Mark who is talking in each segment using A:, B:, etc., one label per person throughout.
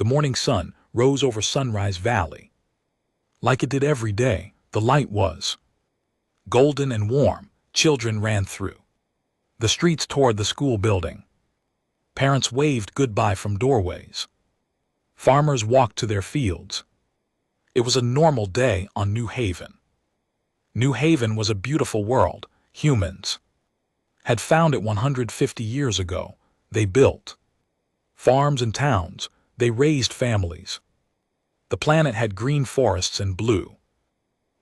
A: morning sun rose over Sunrise Valley. Like it did every day, the light was golden and warm. Children ran through the streets toward the school building. Parents waved goodbye from doorways. Farmers walked to their fields. It was a normal day on New Haven. New Haven was a beautiful world. Humans had found it 150 years ago. They built farms and towns. They raised families. The planet had green forests and blue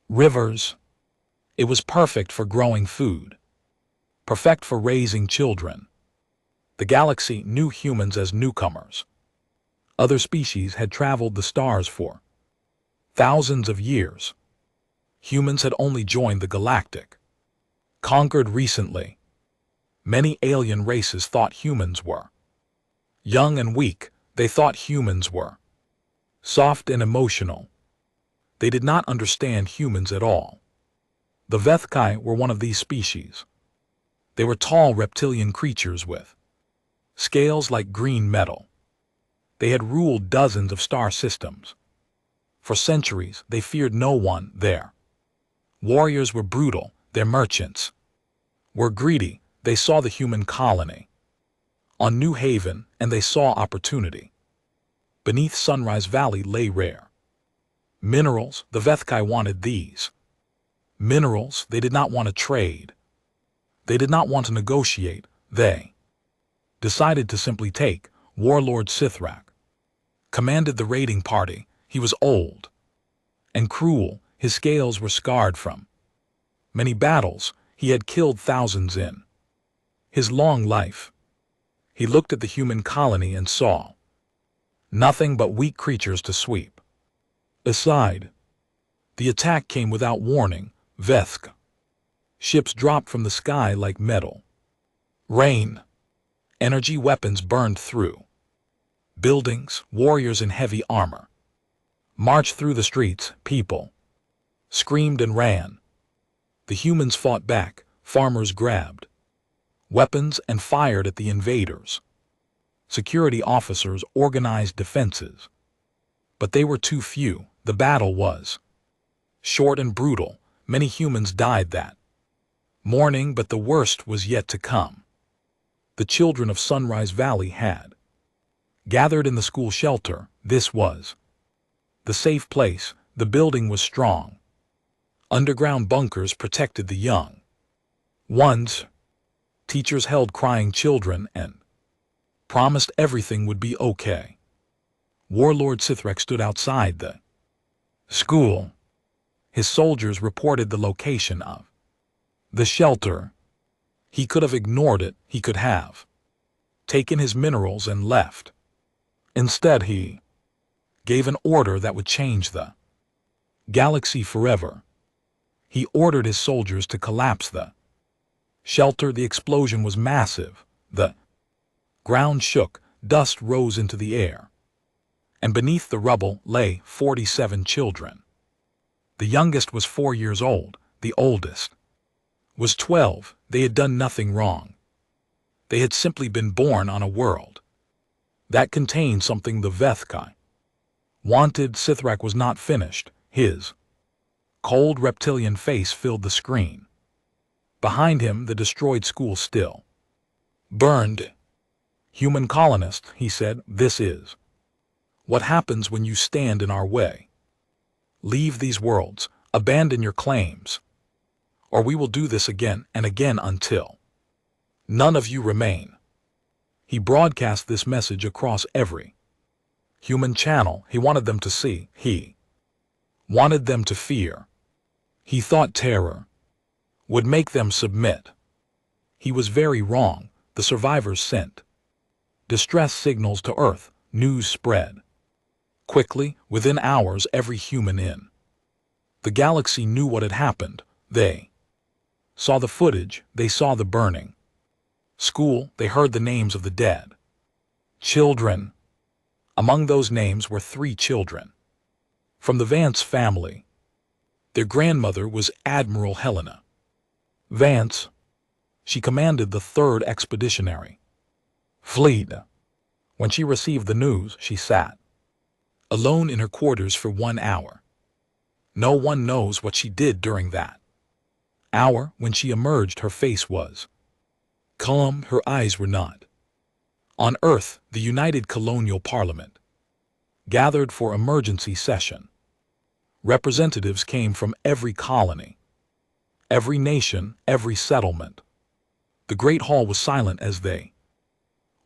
A: rivers. It was perfect for growing food, perfect for raising children. The galaxy knew humans as newcomers. Other species had traveled the stars for thousands of years. Humans had only joined the Galactic, conquered recently. Many alien races thought humans were young and weak. They thought humans were soft and emotional. They did not understand humans at all. The Vethkai were one of these species. They were tall reptilian creatures with scales like green metal. They had ruled dozens of star systems. For centuries, they feared no one there. Warriors were brutal. Their merchants were greedy. They saw the human colony on New Haven, and they saw opportunity. Beneath Sunrise Valley lay rare minerals. The Vethkai wanted these minerals. They did not want to trade. They did not want to negotiate. They decided to simply take. Warlord Sithrak commanded the raiding party. He was old and cruel. His scales were scarred from many battles. He had killed thousands in his long life. He looked at the human colony and saw nothing but weak creatures to sweep aside. The attack came without warning. Vethk ships dropped from the sky like metal rain. Energy weapons burned through buildings. Warriors in heavy armor marched through the streets. People screamed and ran. The humans fought back. Farmers grabbed weapons and fired at the invaders. Security officers organized defenses. But they were too few. The battle was short and brutal. Many humans died that morning, but the worst was yet to come. The children of Sunrise Valley had gathered in the school shelter. This was the safe place. The building was strong. Underground bunkers protected the young ones. Teachers held crying children and promised everything would be okay. Warlord Sithrak stood outside the school. His soldiers reported the location of the shelter. He could have ignored it. He could have taken his minerals and left. Instead, he gave an order that would change the galaxy forever. He ordered his soldiers to collapse the shelter. The explosion was massive. The ground shook. Dust rose into the air. And beneath the rubble lay 47 children. The youngest was 4 years old. The oldest was 12. They had done nothing wrong. They had simply been born on a world that contained something the Vethkai wanted. Sithrak was not finished. His cold reptilian face filled the screen. Behind him, the destroyed school still burned. Human colonist, he said, this is what happens when you stand in our way. Leave these worlds, abandon your claims, or we will do this again and again until none of you remain. He broadcast this message across every human channel. He wanted them to see. He wanted them to fear. He thought terror would make them submit. He was very wrong. The survivors sent distress signals to Earth. News spread quickly. Within hours, every human in the galaxy knew what had happened. They saw the footage. They saw the burning school. They heard the names of the dead children. Among those names were 3 children from the Vance family. Their grandmother was Admiral Helena Vance. She commanded the 3rd Expeditionary Fleet. When she received the news, she sat alone in her quarters for 1 hour. No one knows what she did during that hour. When she emerged, her face was calm, her eyes were not. On Earth, the United Colonial Parliament gathered for emergency session. Representatives came from every colony, every nation, every settlement. The Great Hall was silent as they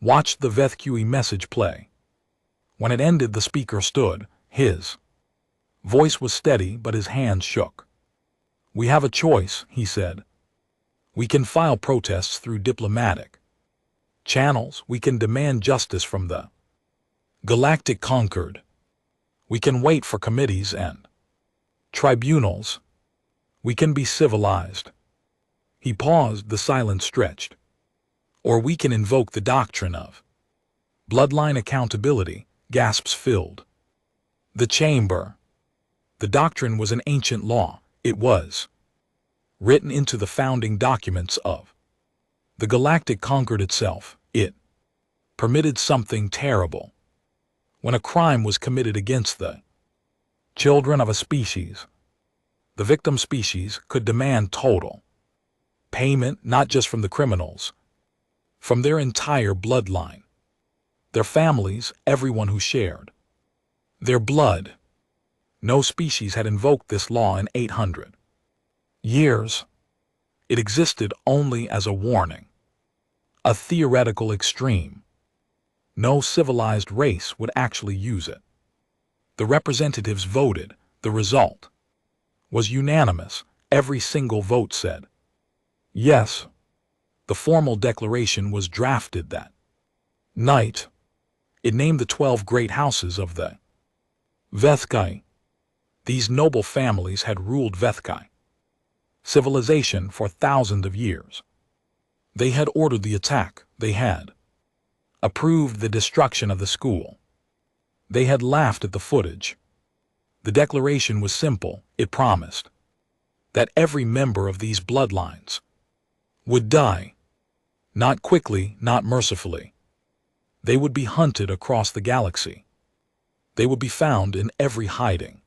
A: watched the VethQE message play. When it ended, the speaker stood. His voice was steady, but his hands shook. "We have a choice," he said. "We can file protests through diplomatic channels. We can demand justice from the Galactic conquered. We can wait for committees and tribunals. We can be civilized." He paused, the silence stretched. "Or we can invoke the doctrine of bloodline accountability." Gasps filled the chamber. The doctrine was an ancient law. It was written into the founding documents of the Galactic conquered itself. It permitted something terrible. When a crime was committed against the children of a species, the victim species could demand total payment, not just from the criminals, from their entire bloodline, their families, everyone who shared their blood. No species had invoked this law in 800 years. It existed only as a warning, a theoretical extreme. No civilized race would actually use it. The representatives voted. The result was unanimous. Every single vote said yes. The formal declaration was drafted that night. It named the 12 great houses of the VethQI. These noble families had ruled VethQI civilization for thousands of years. They had ordered the attack. They had approved the destruction of the school. They had laughed at the footage. The declaration was simple. It promised that every member of these bloodlines would die. Not quickly, not mercifully. They would be hunted across the galaxy. They would be found in every hiding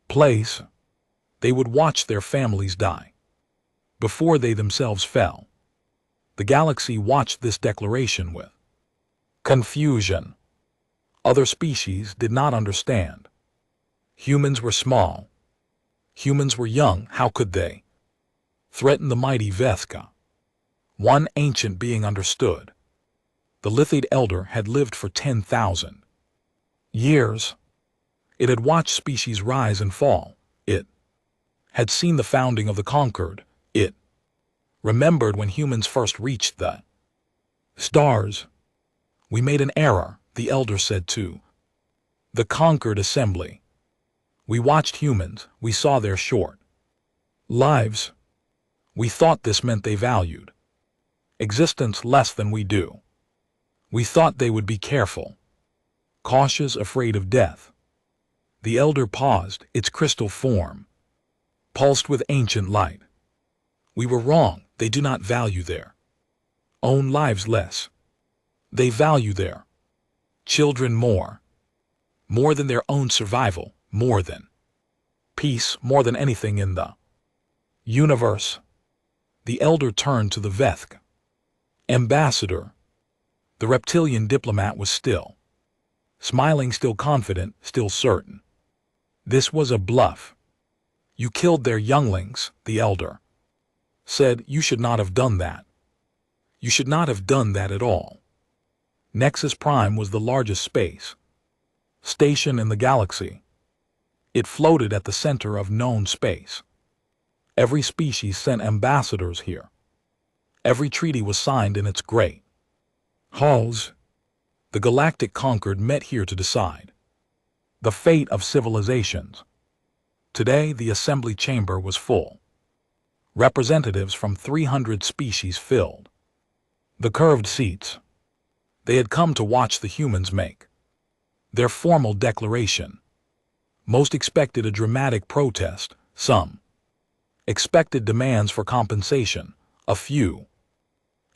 A: place. They would watch their families die before they themselves fell. The galaxy watched this declaration with confusion. Other species did not understand. Humans were small. Humans were young. How could they threaten the mighty VethQI? One ancient being understood. The Lithid Elder had lived for 10,000 years. It had watched species rise and fall. It had seen the founding of the conquered. It remembered when humans first reached the stars. "We made an error," the Elder said to the conquered assembly. "We watched humans. We saw their short lives. We thought this meant they valued existence less than we do. We thought they would be careful, cautious, afraid of death." The Elder paused. Its crystal form pulsed with ancient light. "We were wrong. They do not value their own lives less. They value their children more than their own survival, more than peace, more than anything in the universe." The Elder turned to the VethQI ambassador. The reptilian diplomat was still smiling, still confident, still certain. "This was a bluff. You killed their younglings," the Elder said. "You should not have done that. You should not have done that at all." Nexus Prime was the largest space station in the galaxy. It floated at the center of known space. Every species sent ambassadors here. Every treaty was signed in its great halls. The Galactic conquered met here to decide the fate of civilizations. Today, the assembly chamber was full. Representatives from 300 species filled the curved seats. They had come to watch the humans make their formal declaration. Most expected a dramatic protest. Some expected demands for compensation. A few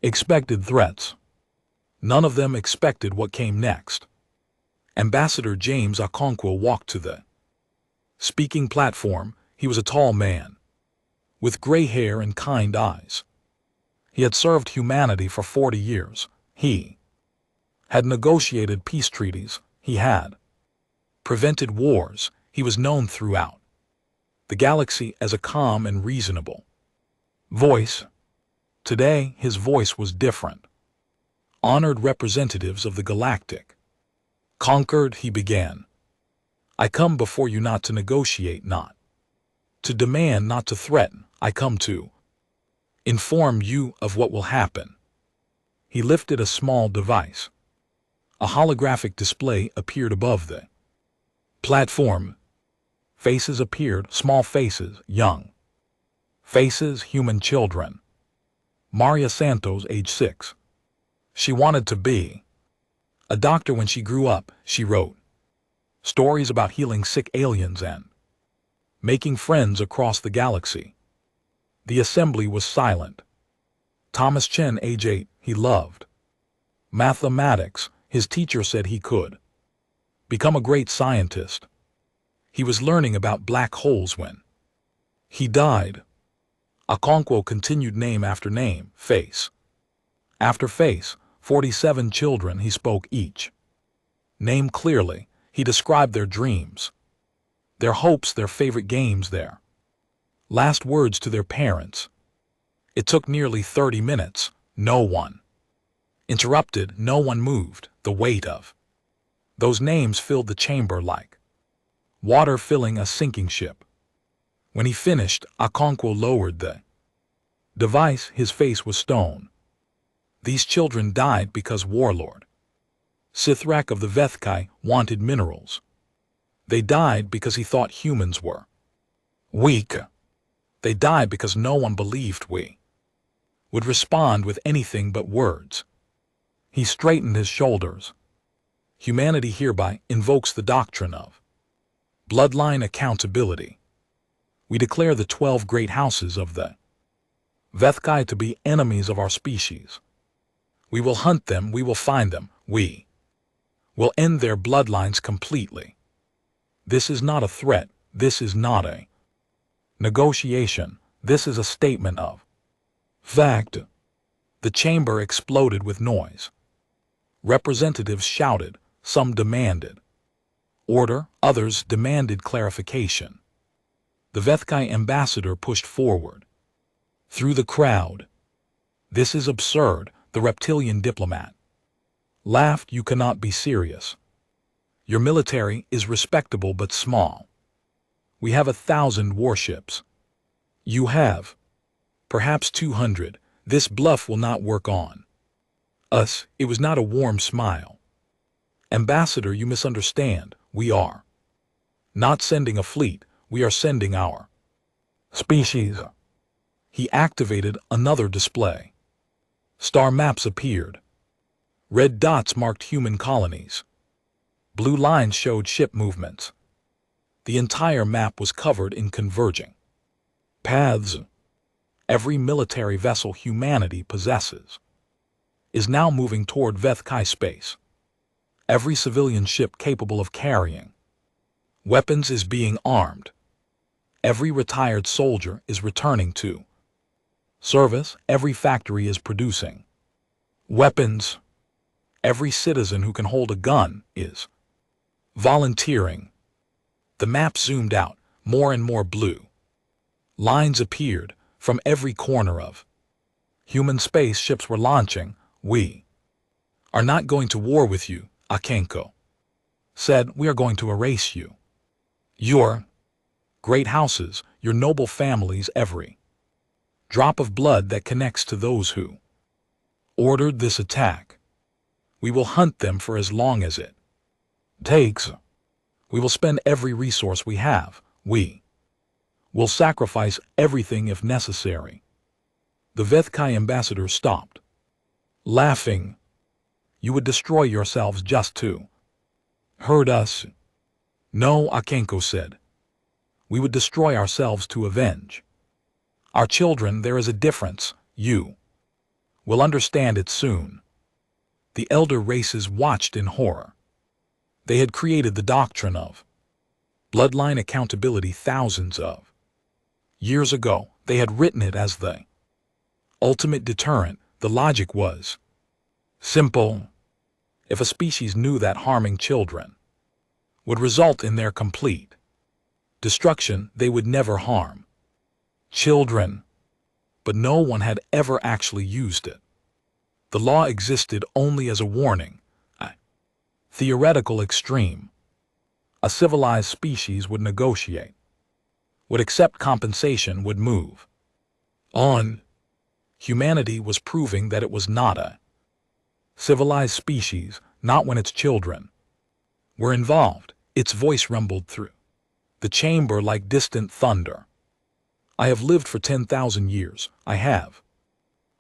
A: expected threats. None of them expected what came next. Ambassador James Okonkwo walked to the speaking platform. He was a tall man, with gray hair and kind eyes. He had served humanity for 40 years. He had negotiated peace treaties. He had prevented wars. He was known throughout the galaxy as a calm and reasonable voice. Today, his voice was different. Honored representatives of the Galactic. Conquered, he began. I come before you not to negotiate, not to demand, not to threaten. I come to inform you of what will happen. He lifted a small device. A holographic display appeared above the platform. Faces appeared, small faces, young faces, human children. Maria Santos, age 6. She wanted to be a doctor when she grew up. She wrote stories about healing sick aliens and making friends across the galaxy. The assembly was silent. Thomas Chen, age 8, he loved mathematics. His teacher said he could become a great scientist. He was learning about black holes when he died. Okonkwo continued, name after name, face after face, 47 children. He spoke each name clearly. He described their dreams, their hopes, their favorite games, their last words to their parents. It took nearly 30 minutes. No one interrupted, no one moved. The weight of those names filled the chamber like water filling a sinking ship. When he finished, Okonkwo lowered the device. His face was stone. These children died because Warlord Sithrak of the Vethkai wanted minerals. They died because he thought humans were weak. They died because no one believed we would respond with anything but words. He straightened his shoulders. Humanity hereby invokes the doctrine of bloodline accountability. We declare the 12 great houses of the Vethkai to be enemies of our species. We will hunt them, we will find them, we will end their bloodlines completely. This is not a threat, this is not a negotiation, this is a statement of fact. The chamber exploded with noise. Representatives shouted, some demanded order, others demanded clarification. The Vethkai ambassador pushed forward through the crowd. This is absurd, the reptilian diplomat laughed. You cannot be serious. Your military is respectable but small. We have 1,000 warships. You have perhaps 200. This bluff will not work on us. It was not a warm smile. Ambassador, you misunderstand. We are not sending a fleet. We are sending our species. He activated another display. Star maps appeared. Red dots marked human colonies. Blue lines showed ship movements. The entire map was covered in converging paths. Every military vessel humanity possesses is now moving toward Vethkai space. Every civilian ship capable of carrying weapons is being armed. Every retired soldier is returning to service. Every factory is producing weapons. Every citizen who can hold a gun is volunteering. The map zoomed out. More and more blue lines appeared from every corner of human space. Ships were launching. We are not going to war with you, Okonkwo said. We are going to erase you. Your great houses, your noble families, every drop of blood that connects to those who ordered this attack. We will hunt them for as long as it takes. We will spend every resource we have. We will sacrifice everything if necessary. The Vethkai ambassador stopped, laughing. You would destroy yourselves just to hurt us. No, Okonkwo said. We would destroy ourselves to avenge our children. There is a difference. You will understand it soon. The elder races watched in horror. They had created the doctrine of bloodline accountability thousands of years ago. They had written it as the ultimate deterrent. The logic was simple. If a species knew that harming children would result in their complete destruction, they would never harm children. But no one had ever actually used it. The law existed only as a warning, a theoretical extreme. A civilized species would negotiate, would accept compensation, would move on. Humanity was proving that it was not a civilized species, not when its children were involved. Its voice rumbled through the chamber like distant thunder. I have lived for 10,000 years. I have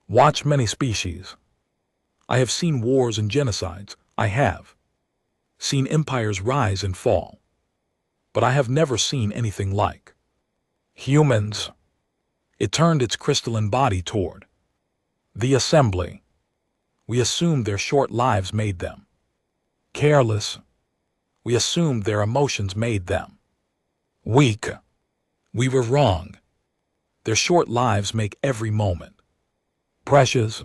A: watched many species. I have seen wars and genocides. I have seen empires rise and fall. But I have never seen anything like humans. It turned its crystalline body toward the assembly. We assumed their short lives made them careless. We assumed their emotions made them weak. We were wrong. Their short lives make every moment precious.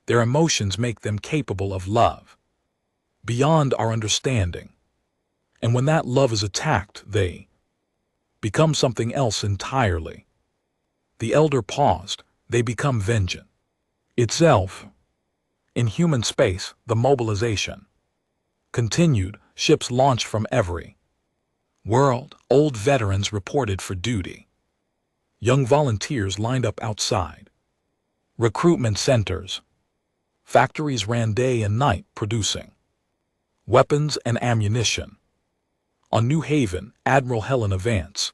A: Their emotions make them capable of love beyond our understanding. And when that love is attacked, they become something else entirely. The elder paused. They become vengeance itself. In human space, the mobilization continued. Ships launched from every world. Old veterans reported for duty. Young volunteers lined up outside recruitment centers. Factories ran day and night producing weapons and ammunition. On New Haven, Admiral Helena Vance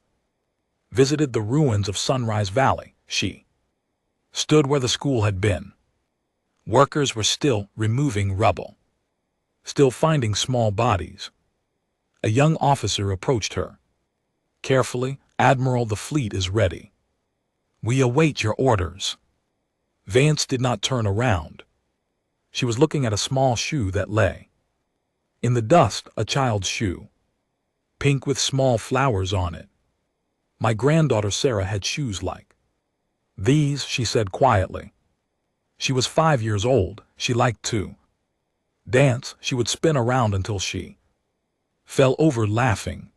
A: visited the ruins of Sunrise Valley. She stood where the school had been. Workers were still removing rubble, still finding small bodies. A young officer approached her. Carefully, "Admiral, the fleet is ready. We await your orders." Vance did not turn around. She was looking at a small shoe that lay in the dust, a child's shoe, pink with small flowers on it. "My granddaughter Sarah had shoes like these," she said quietly. She was 5 years old. She liked to dance. She would spin around until she fell over laughing.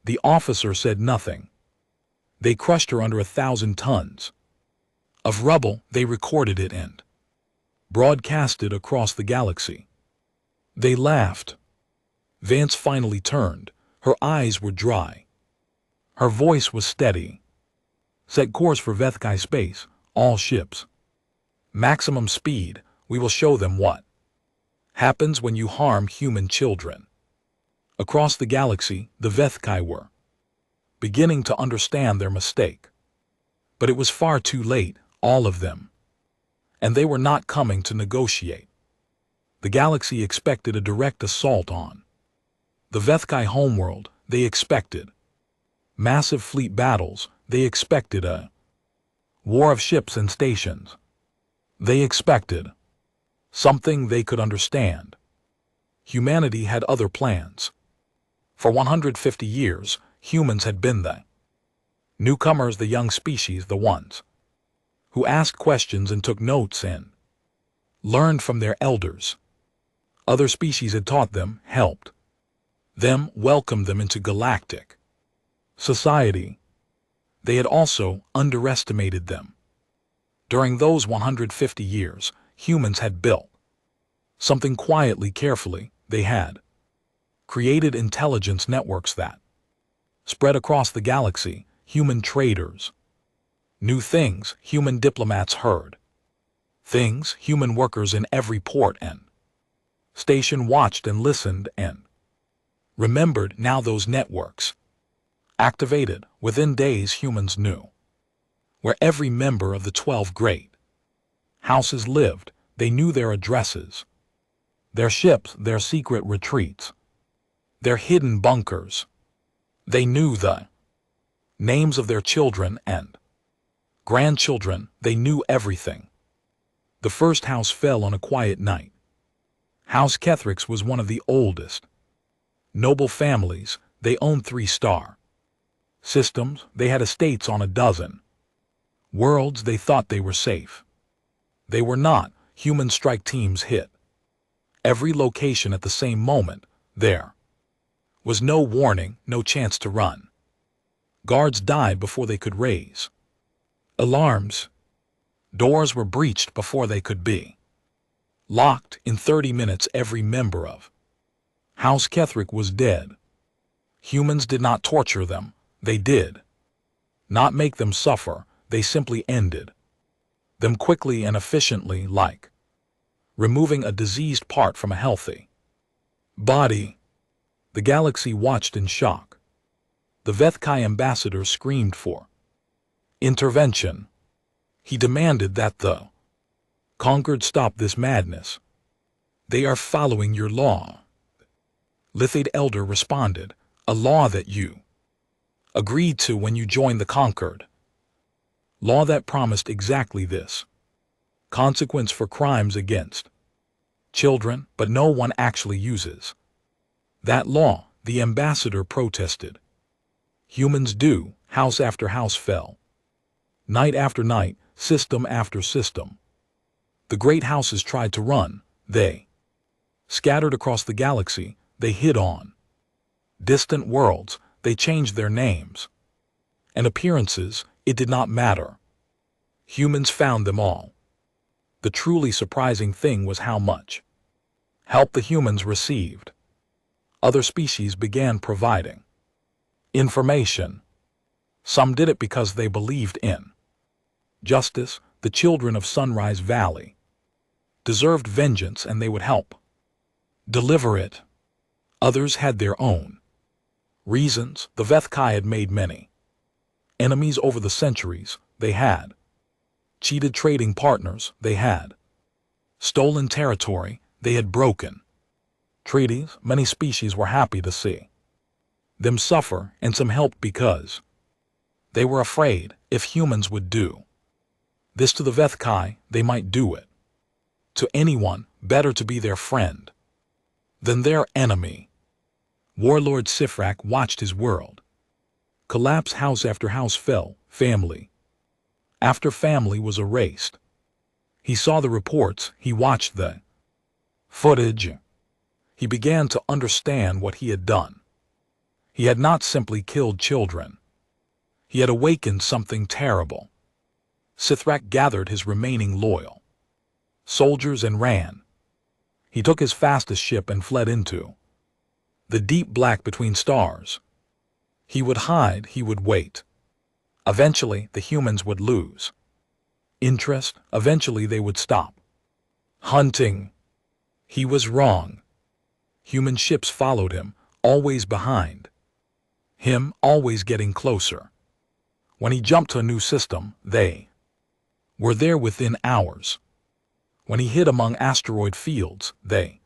A: The officer said nothing. They crushed her under 1,000 tons of rubble. They recorded it and broadcasted across the galaxy. They laughed. Vance finally turned. Her eyes were dry. Her voice was steady. "Set course for Vethkai space, all ships. Maximum speed. We will show them what happens when you harm human children." Across the galaxy, the Vethkai were beginning to understand their mistake. But it was far too late, all of them. And they were not coming to negotiate. The galaxy expected a direct assault on the Vethkai homeworld. They expected massive fleet battles. They expected a war of ships and stations. They expected something they could understand. Humanity had other plans. For 150 years, humans had been the newcomers, the young species, the ones who asked questions and took notes and learned from their elders. Other species had taught them, helped them, welcomed them into galactic society. They had also underestimated them. During those 150 years, humans had built something quietly, carefully. They had created intelligence networks that spread across the galaxy. Human traders knew things human diplomats heard. Things human workers in every port and station watched and listened and remembered. Now those networks activated. Within days, humans knew where every member of the 12 great houses lived. They knew their addresses, their ships, their secret retreats, their hidden bunkers. They knew the names of their children and grandchildren. They knew everything. The first house fell on a quiet night. House Kethrix was one of the oldest. Noble families, they owned 3-star systems, they had estates on a dozen worlds. They thought they were safe. They were not. Human strike teams hit every location at the same moment. There was no warning, no chance to run. Guards died before they could raise alarms. Doors were breached before they could be locked. In 30 minutes, every member of House Ketherick was dead. Humans did not torture them. They did not make them suffer. They simply ended them quickly and efficiently, like removing a diseased part from a healthy body. The galaxy watched in shock. The Vethkai ambassador screamed for intervention. He demanded that the conquered stop this madness. They are following your law. Lithade Elder responded, a law that you agreed to when you joined the conquered. Law that promised exactly this. Consequence for crimes against children, but no one actually uses that law. The ambassador protested. Humans do. House after house fell. Night after night, system after system. The great houses tried to run. They scattered across the galaxy. They hid on distant worlds. They changed their names and appearances. It did not matter. Humans found them all. The truly surprising thing was how much help the humans received. Other species began providing information. Some did it because they believed in justice. The children of Sunrise Valley deserved vengeance and they would help deliver it. Others had their own reasons. The Vethkai had made many enemies over the centuries. They had cheated trading partners. They had stolen territory. They had broken treaties. Many species were happy to see them suffer, and some helped because they were afraid if humans would do this to the Vethkai, they might do it to anyone. Better to be their friend than their enemy. Warlord Sifrak watched his world collapse. House after house fell. Family after family was erased. He saw the reports. He watched the footage. He began to understand what he had done. He had not simply killed children. He had awakened something terrible. Sithrak gathered his remaining loyal soldiers and ran. He took his fastest ship and fled into the deep black between stars. He would hide, he would wait. Eventually, the humans would lose interest. Eventually, they would stop hunting. He was wrong. Human ships followed him, always behind him, always getting closer. When he jumped to a new system, they were there within hours. When he hid among asteroid fields, they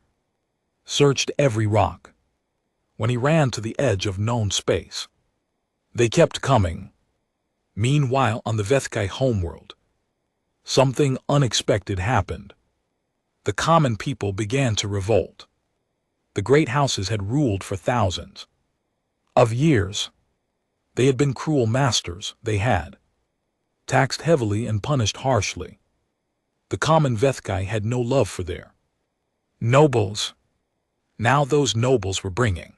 A: searched every rock. When he ran to the edge of known space, they kept coming. Meanwhile, on the Vethkai homeworld, something unexpected happened. The common people began to revolt. The great houses had ruled for thousands of years. They had been cruel masters. They had taxed heavily and punished harshly. The common Vethkai had no love for their nobles. Now those nobles were bringing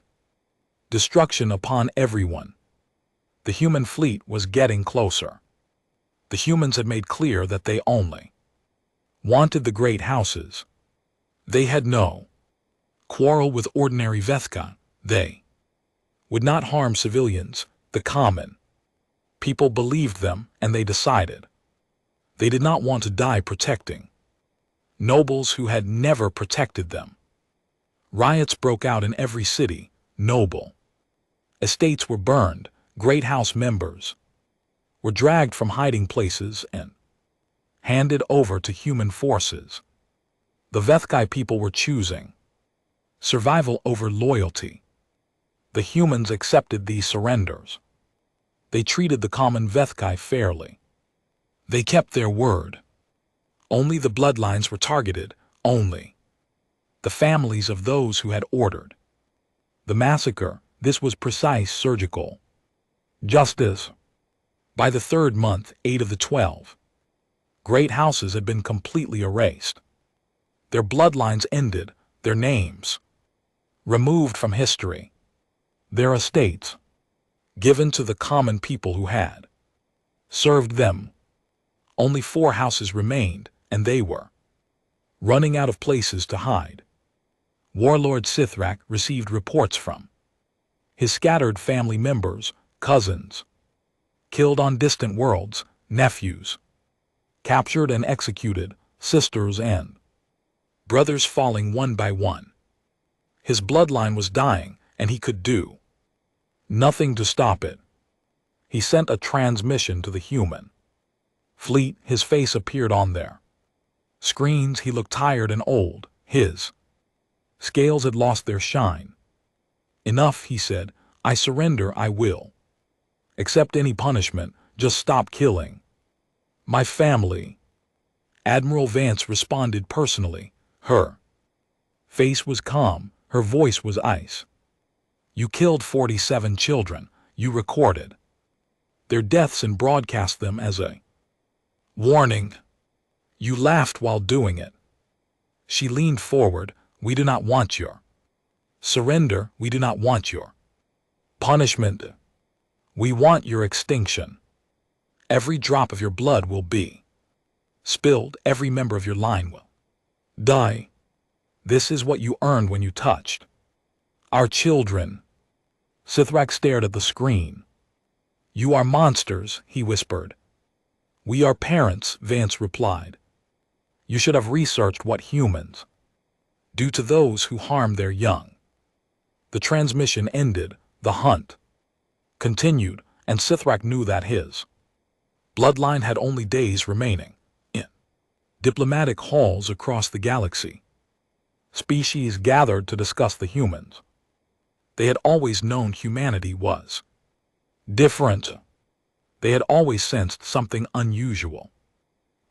A: destruction upon everyone. The human fleet was getting closer. The humans had made clear that they only wanted the great houses. They had no quarrel with ordinary Vethkai. They would not harm civilians. The common people believed them, and they decided they did not want to die protecting nobles who had never protected them. Riots broke out in every city. Noble estates were burned. Great house members were dragged from hiding places and handed over to human forces. The Vethkai people were choosing survival over loyalty. The humans accepted these surrenders. They treated the common Vethkai fairly. They kept their word. Only the bloodlines were targeted, only the families of those who had ordered The massacre, this was precise surgical justice. By the third month, 8 of the 12 great houses had been completely erased. Their bloodlines ended, their names removed from history, their estates given to the common people who had served them. Only 4 houses remained, and they were running out of places to hide. Warlord Sithrak received reports from his scattered family members, cousins, killed on distant worlds, nephews, captured and executed, sisters and brothers falling one by one. His bloodline was dying, and he could do nothing to stop it. He sent a transmission to the human fleet. His face appeared on their screens. He looked tired and old. His scales had lost their shine. Enough, he said. I surrender. I will accept any punishment. Just stop killing my family. Admiral Vance responded personally. Her face was calm. Her voice was ice. You killed 47 children. You recorded their deaths and broadcast them as a warning. You laughed while doing it. She leaned forward. We do not want your surrender. We do not want your punishment. We want your extinction. Every drop of your blood will be spilled. Every member of your line will die. This is what you earned when you touched our children. Sithrak stared at the screen. You are monsters, he whispered. We are parents, Vance replied. You should have researched what humans do to those who harm their young. The transmission ended. The hunt continued, and Sithrak knew that his bloodline had only days remaining. In diplomatic halls across the galaxy, species gathered to discuss the humans. They had always known humanity was different. They had always sensed something unusual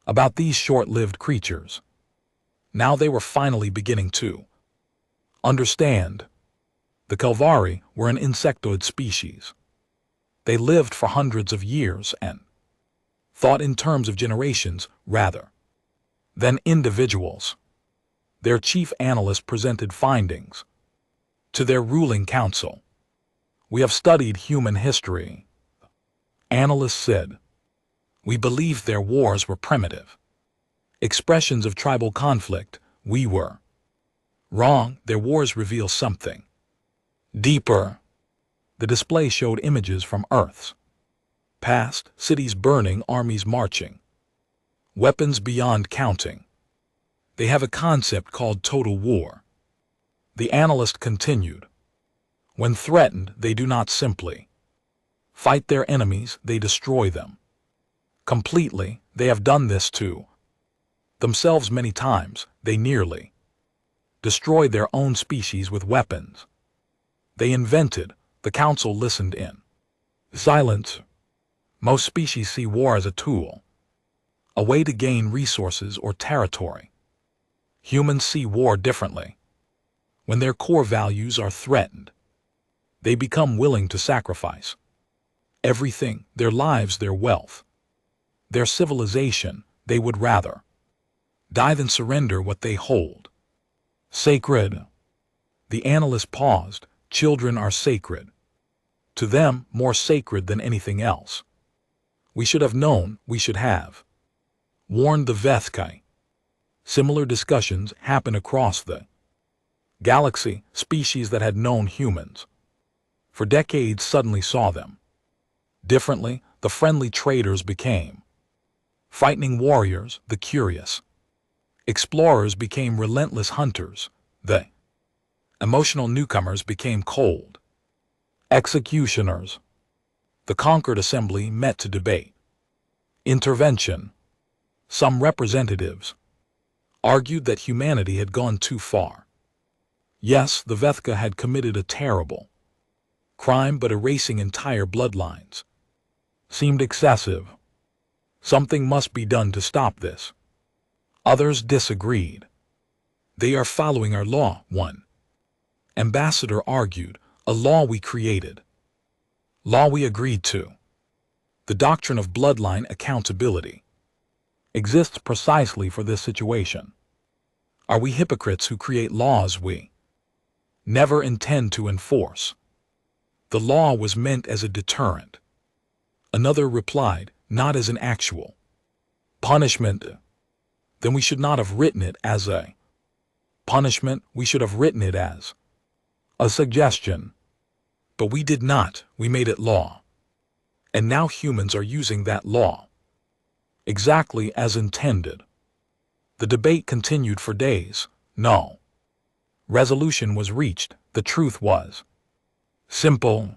A: about these short-lived creatures. Now they were finally beginning to understand. The Kelvari were an insectoid species. They lived for hundreds of years and thought in terms of generations rather than individuals. Their chief analyst presented findings to their ruling council. We have studied human history, analysts said. We believed their wars were primitive expressions of tribal conflict. We were wrong. Their wars reveal something deeper. The display showed images from Earth's past, cities burning, armies marching, weapons beyond counting. They have a concept called total war. The analyst continued. When threatened, they do not simply fight their enemies, they destroy them completely. They have done this to themselves many times. They nearly destroyed their own species with weapons they invented. The council listened in silence. Most species see war as a tool, a way to gain resources or territory. Humans see war differently. When their core values are threatened, they become willing to sacrifice everything, their lives, their wealth, their civilization. They would rather die than surrender what they hold sacred. The analyst paused. Children are sacred. To them, more sacred than anything else. We should have known. We should have warned the Vethkai. Similar discussions happen across the galaxy. Species that had known humans for decades suddenly saw them differently. The friendly traders became frightening warriors. The curious explorers became relentless hunters. The emotional newcomers became cold executioners. The conquered assembly met to debate intervention. Some representatives argued that humanity had gone too far. Yes, the Vethka had committed a terrible crime, but erasing entire bloodlines seemed excessive. Something must be done to stop this. Others disagreed. They are following our law, one ambassador argued. A law we created. Law we agreed to. The doctrine of bloodline accountability exists precisely for this situation. Are we hypocrites who create laws we never intend to enforce? The law was meant as a deterrent. Another replied, not as an actual punishment. Then we should not have written it as a punishment, we should have written it as a suggestion. But we did not, we made it law. And now humans are using that law exactly as intended. The debate continued for days. No resolution was reached. The truth was simple.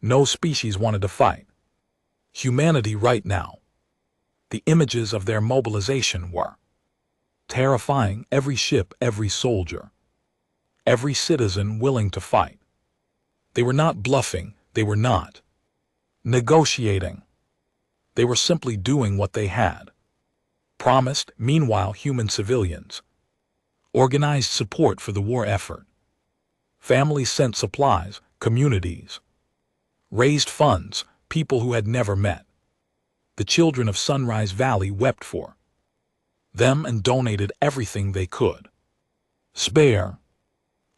A: No species wanted to fight humanity right now. The images of their mobilization were terrifying. Every ship, every soldier, every citizen willing to fight. They were not bluffing, they were not negotiating. They were simply doing what they had promised. Meanwhile, human civilians organized support for the war effort. Families sent supplies, communities raised funds, people who had never met. The children of Sunrise Valley wept for them and donated everything they could spare.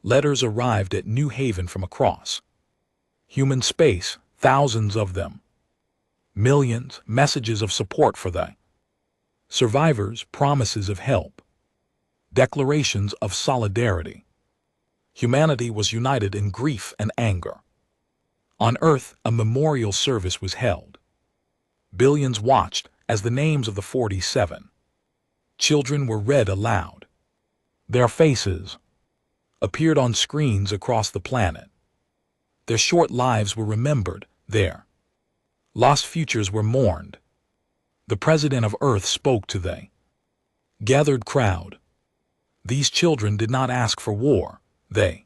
A: Letters arrived at New Haven from across human space, thousands of them. Millions, messages of support for the survivors, promises of help, declarations of solidarity. Humanity was united in grief and anger. On Earth, a memorial service was held. Billions watched as the names of the 47 children were read aloud. Their faces appeared on screens across the planet. Their short lives were remembered, their lost futures were mourned. The President of Earth spoke to the gathered crowd. These children did not ask for war, they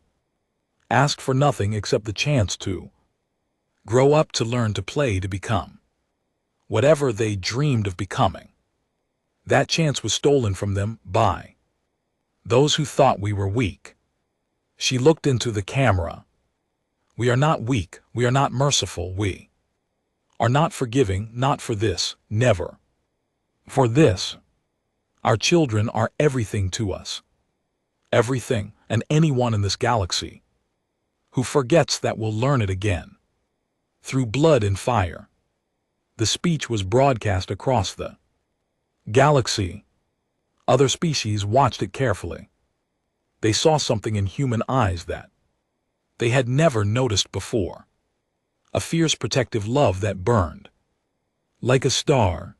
A: asked for nothing except the chance to grow up, to learn, to play, to become whatever they dreamed of becoming. That chance was stolen from them by those who thought we were weak. She looked into the camera. We are not weak, we are not merciful, we are not forgiving, not for this, never. For this, our children are everything to us. Everything, and anyone in this galaxy who forgets that will learn it again. Through blood and fire. The speech was broadcast across the galaxy. Other species watched it carefully. They saw something in human eyes that they had never noticed before. A fierce protective love that burned like a star.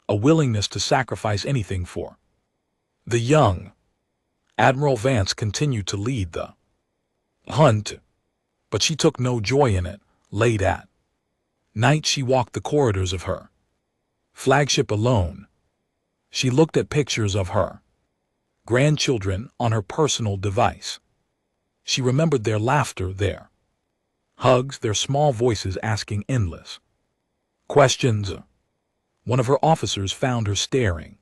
A: A willingness to sacrifice anything for the young. Admiral Vance continued to lead the hunt, but she took no joy in it. Late at night she walked the corridors of her flagship alone. She looked at pictures of her grandchildren on her personal device. She remembered their laughter, their hugs, their small voices asking endless questions. One of her officers found her staring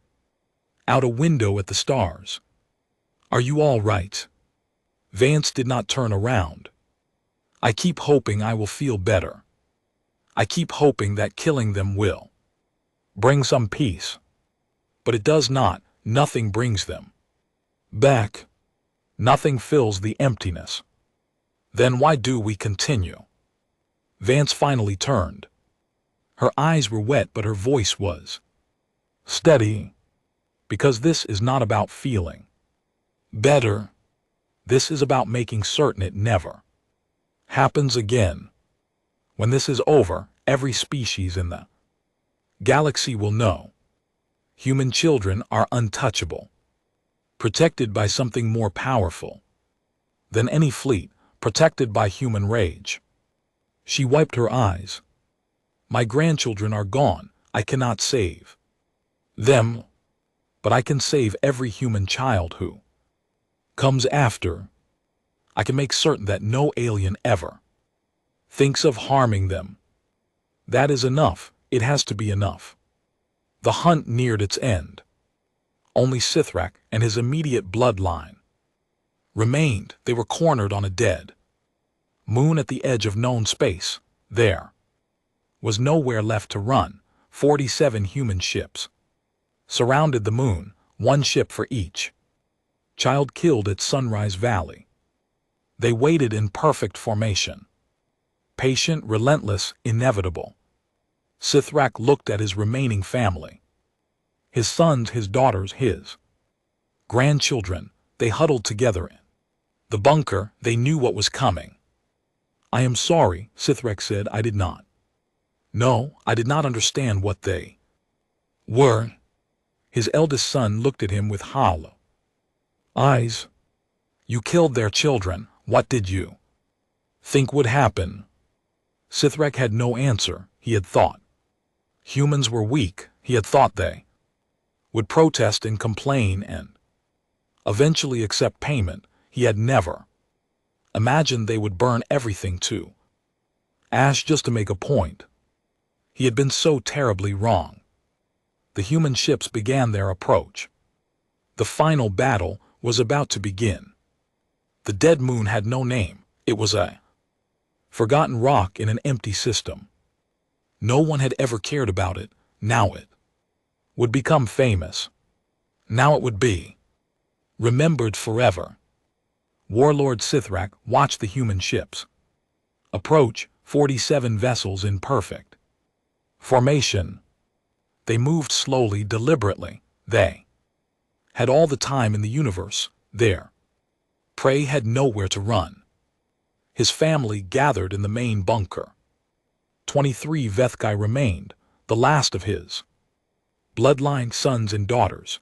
A: out a window at the stars. Are you all right? Vance did not turn around. I keep hoping I will feel better. I keep hoping that killing them will bring some peace. But it does not. Nothing brings them back. Nothing fills the emptiness. Then why do we continue? Vance finally turned. Her eyes were wet, but her voice was steady. Because this is not about feeling better. This is about making certain it never happens again. When this is over, every species in the galaxy will know. Human children are untouchable, protected by something more powerful than any fleet, protected by human rage. She wiped her eyes. My grandchildren are gone. I cannot save them, but I can save every human child who comes after. I can make certain that no alien ever thinks of harming them. That is enough. It has to be enough. The hunt neared its end. Only Sithrak and his immediate bloodline remained. They were cornered on a dead Moon at the edge of known space. There was nowhere left to run. 47 human ships surrounded the moon, one ship for each. Child killed at Sunrise Valley. They waited in perfect formation. Patient, relentless, inevitable. Sithrak looked at his remaining family. His sons, his daughters, his grandchildren. They huddled together in the bunker. They knew what was coming. "I am sorry," Sithrak said. "I did not. No, I did not understand what they were." His eldest son looked at him with hollow eyes. "You killed their children. What did you think would happen?" Sithrak had no answer. He had thought humans were weak. He had thought they would protest and complain and eventually accept payment. He had never imagined they would burn everything to ash just to make a point. He had been so terribly wrong. The human ships began their approach. The final battle was about to begin. The dead moon had no name. It was a forgotten rock in an empty system. No one had ever cared about it. Now it would become famous. Now it would be remembered forever. Warlord Sithrak watched the human ships approach, 47 vessels in perfect formation. They moved slowly, deliberately. They had all the time in the universe. Their prey had nowhere to run. His family gathered in the main bunker. 23 Vethkai remained, the last of his bloodline, sons and daughters,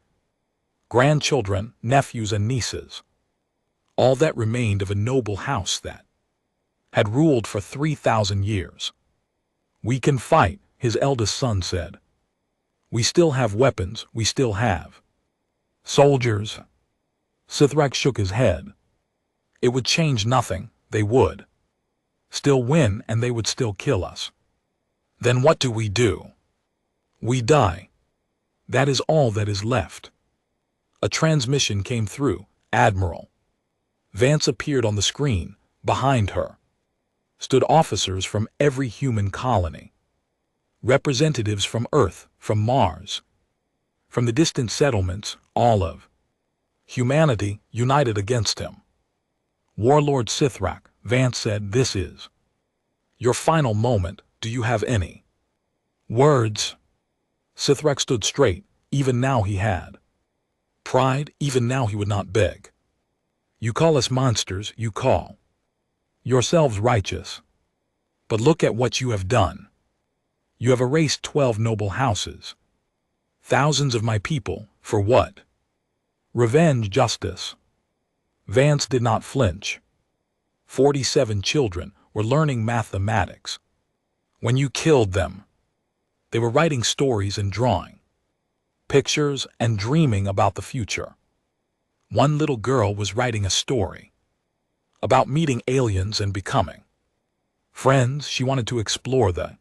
A: grandchildren, nephews and nieces. All that remained of a noble house that had ruled for 3,000 years. "We can fight," his eldest son said. "We still have weapons. We still have soldiers." Sithrak shook his head. "It would change nothing. They would still win, and they would still kill us. Then what do? We die. That is all that is left." A transmission came through. Admiral Vance appeared on the screen. Behind her stood officers from every human colony. Representatives from Earth, from Mars, from the distant settlements, all of humanity united against him. "Warlord Sithrak," Vance said, "this is your final moment. Do you have any words?" Sithrak stood straight. Even now he had pride. Even now he would not beg. "You call us monsters. You call yourselves righteous. But look at what you have done. You have erased 12 noble houses. Thousands of my people. For what? Revenge, justice." Vance did not flinch. 47 children were learning mathematics. When you killed them, they were writing stories and drawing pictures and dreaming about the future. One little girl was writing a story about meeting aliens and becoming friends. She wanted to explore the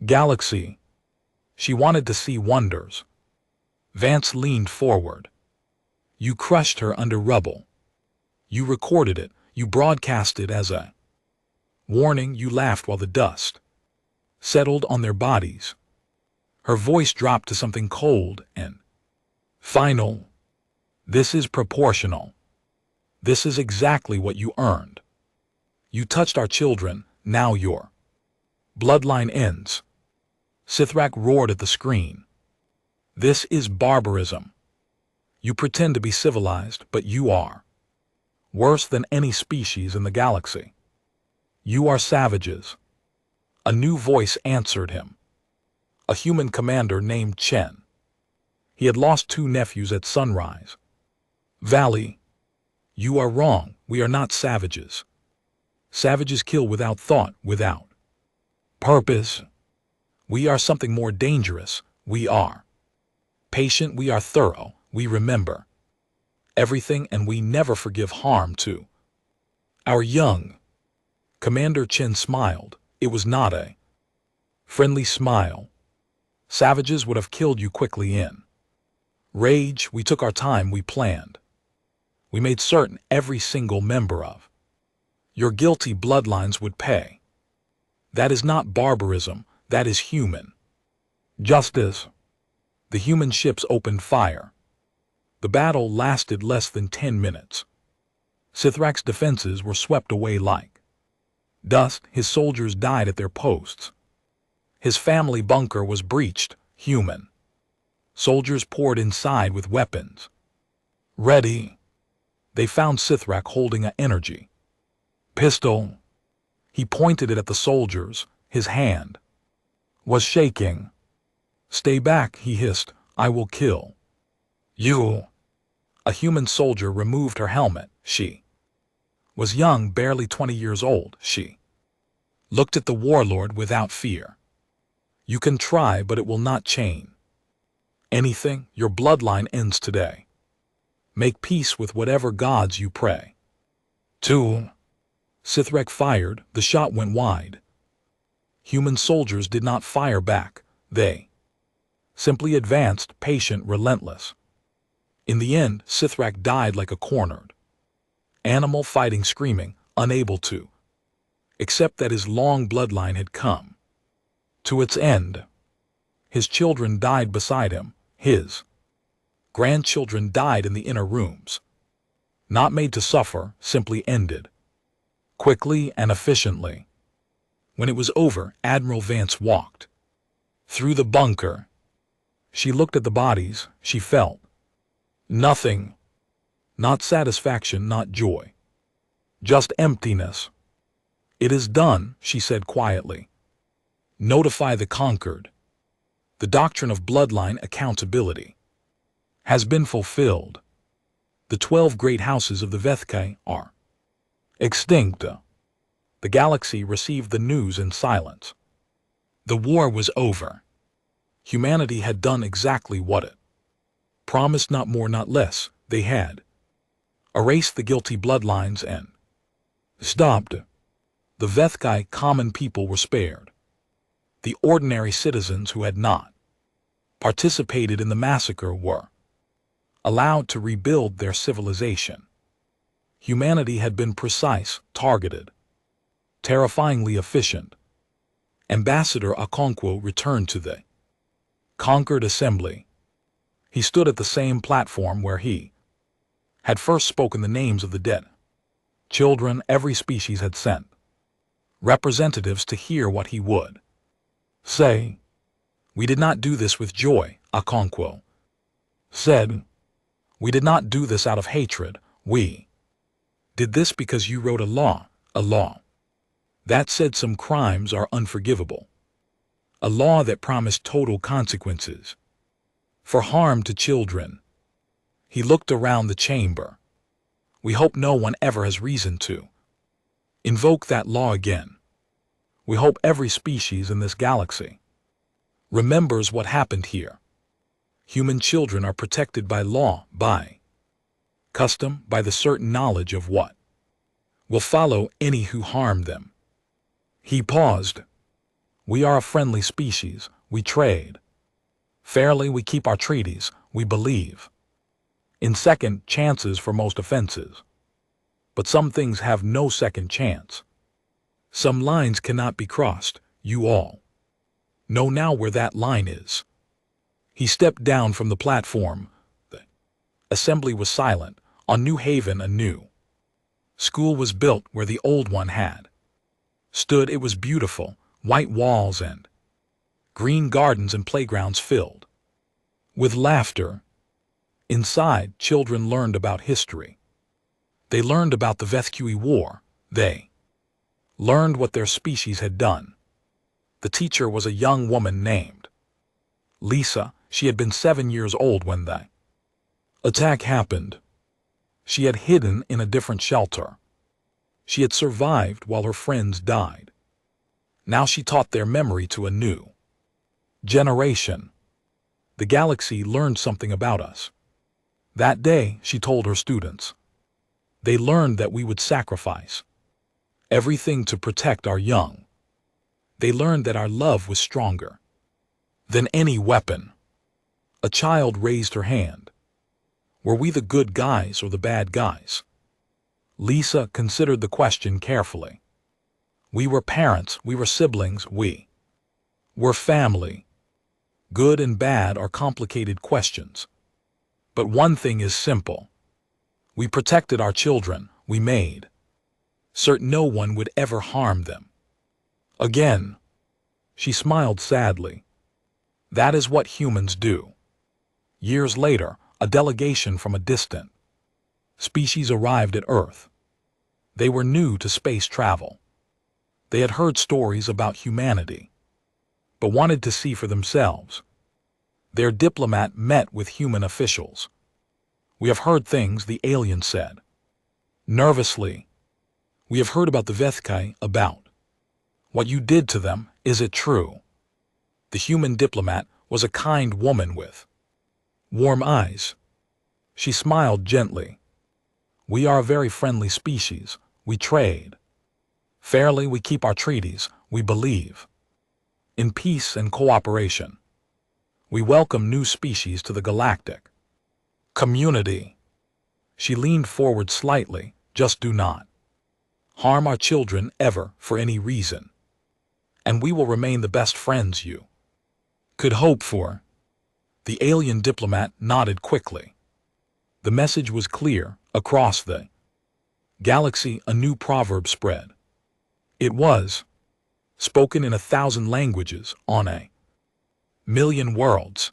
A: galaxy. She wanted to see wonders. Vance leaned forward. "You crushed her under rubble. You recorded it. You broadcast it as a warning. You laughed while the dust settled on their bodies." Her voice dropped to something cold and final. "This is proportional. This is exactly what you earned. You touched our children. Now your bloodline ends." Sithrak roared at the screen. "This is barbarism. You pretend to be civilized, but you are worse than any species in the galaxy. You are savages." A new voice answered him. A human commander named Chen. He had lost 2 nephews at Sunrise Valley. "You are wrong. We are not savages. Savages kill without thought, without purpose. We are something more dangerous. We are patient. We are thorough. We remember everything, and we never forgive harm to our young." Commander Chen smiled. It was not a friendly smile. "Savages would have killed you quickly in rage. We took our time. We planned. We made certain every single member of Your guilty bloodlines would pay. That is not barbarism, that is human. Justice. The human ships opened fire. The battle lasted less than 10 minutes. Sithrak's defenses were swept away like dust. His soldiers died at their posts. His family bunker was breached, human. Soldiers poured inside with weapons. Ready. They found Sithrak holding an energy pistol. He pointed it at the soldiers. His hand was shaking. Stay back, he hissed. I will kill you. A human soldier removed her helmet. She was young, barely 20 years old. She looked at the warlord without fear. You can try, but it will not change anything. Your bloodline ends today. Make peace with whatever gods you pray to. Sithrak fired. The shot went wide. Human soldiers did not fire back. They simply advanced, patient, relentless. In the end, Sithrak died like a cornered animal, fighting, screaming, unable to accept that his long bloodline had come to its end. His children died beside him. His grandchildren died in the inner rooms. Not made to suffer, simply ended. Quickly and efficiently. When it was over, Admiral Vance walked through the bunker. She looked at the bodies. She felt nothing. Not satisfaction, not joy. Just emptiness. It is done, she said quietly. Notify the conquered. The doctrine of bloodline accountability has been fulfilled. The 12 great houses of the Vethkai are extinct. The galaxy received the news in silence. The war was over. Humanity had done exactly what it promised, not more, not less. They had erased the guilty bloodlines and stopped. The Vethkai common people were spared. The ordinary citizens who had not participated in the massacre were allowed to rebuild their civilization. Humanity had been precise, targeted, terrifyingly efficient. Ambassador Okonkwo returned to the conquered assembly. He stood at the same platform where he had first spoken the names of the dead. Children, every species had sent representatives to hear what he would say. We did not do this with joy, Okonkwo said. We did not do this out of hatred. We did this because you wrote a law that said some crimes are unforgivable. A law that promised total consequences for harm to children. He looked around the chamber. We hope no one ever has reason to invoke that law again. We hope every species in this galaxy remembers what happened here. Human children are protected by law, by custom, by the certain knowledge of what will follow any who harm them. He paused. We are a friendly species. We trade fairly. We keep our treaties. We believe in second chances for most offenses. But some things have no second chance. Some lines cannot be crossed. You all know now where that line is. He stepped down from the platform. The assembly was silent. On New Haven, a new school was built where the old one had stood. It was beautiful, white walls and green gardens and playgrounds filled with laughter. Inside, children learned about history. They learned about the Vethkui War. They learned what their species had done. The teacher was a young woman named Lisa. She had been 7 years old when the attack happened. She had hidden in a different shelter. She had survived while her friends died. Now she taught their memory to a new generation. The galaxy learned something about us. That day, she told her students. They learned that we would sacrifice everything to protect our young. They learned that our love was stronger than any weapon. A child raised her hand. Were we the good guys or the bad guys? Lisa considered the question carefully. We were parents, we were siblings, we were family. Good and bad are complicated questions. But one thing is simple. We protected our children, we made certain no one would ever harm them. Again, she smiled sadly. That is what humans do. Years later, a delegation from a distant species arrived at Earth. They were new to space travel. They had heard stories about humanity, but wanted to see for themselves. Their diplomat met with human officials. We have heard things, the alien said. Nervously, we have heard about the Vethkai, about what you did to them, is it true? The human diplomat was a kind woman with warm eyes. She smiled gently. We are a very friendly species. We trade fairly, we keep our treaties, we believe in peace and cooperation. We welcome new species to the galactic community. She leaned forward slightly. Just do not harm our children ever for any reason. And we will remain the best friends you could hope for. The alien diplomat nodded quickly. The message was clear. Across the galaxy, a new proverb spread. It was spoken in 1,000 languages on a million worlds.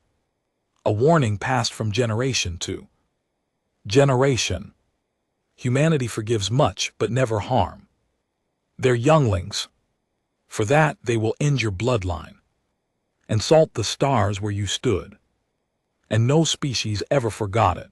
A: A warning passed from generation to generation. Humanity forgives much but never harm their younglings. For that they will end your bloodline and salt the stars where you stood. And no species ever forgot it.